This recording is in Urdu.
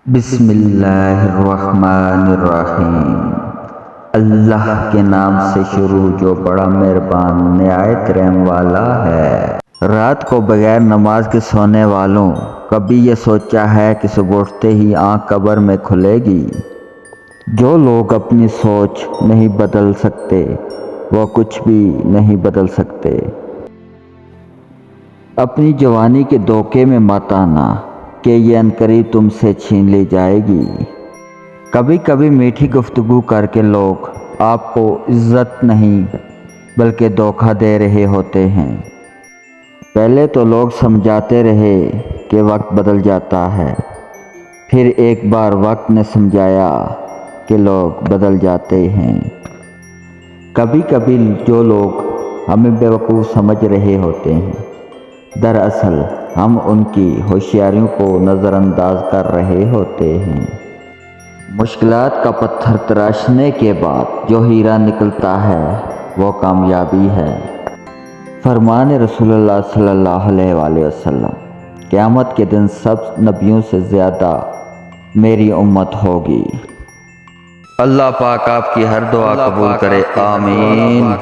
بسم اللہ الرحمن الرحیم۔ اللہ کے نام سے شروع جو بڑا مہربان نہایت رحم والا ہے۔ رات کو بغیر نماز کے سونے والوں، کبھی یہ سوچا ہے کہ صبح اٹھتے ہی آنکھ قبر میں کھلے گی؟ جو لوگ اپنی سوچ نہیں بدل سکتے وہ کچھ بھی نہیں بدل سکتے۔ اپنی جوانی کے دھوکے میں مت آنا کہ یہ عنقریب تم سے چھین لی جائے گی۔ کبھی کبھی میٹھی گفتگو کر کے لوگ آپ کو عزت نہیں بلکہ دھوکہ دے رہے ہوتے ہیں۔ پہلے تو لوگ سمجھاتے رہے کہ وقت بدل جاتا ہے، پھر ایک بار وقت نے سمجھایا کہ لوگ بدل جاتے ہیں۔ کبھی کبھی جو لوگ ہمیں بیوقوف سمجھ رہے ہوتے ہیں، دراصل ہم ان کی ہوشیاریوں کو نظر انداز کر رہے ہوتے ہیں۔ مشکلات کا پتھر تراشنے کے بعد جو ہیرا نکلتا ہے وہ کامیابی ہے۔ فرمان رسول اللہ صلی اللہ علیہ وآلہ وسلم، قیامت کے دن سب نبیوں سے زیادہ میری امت ہوگی۔ اللہ پاک آپ کی ہر دعا قبول کرے، آمین۔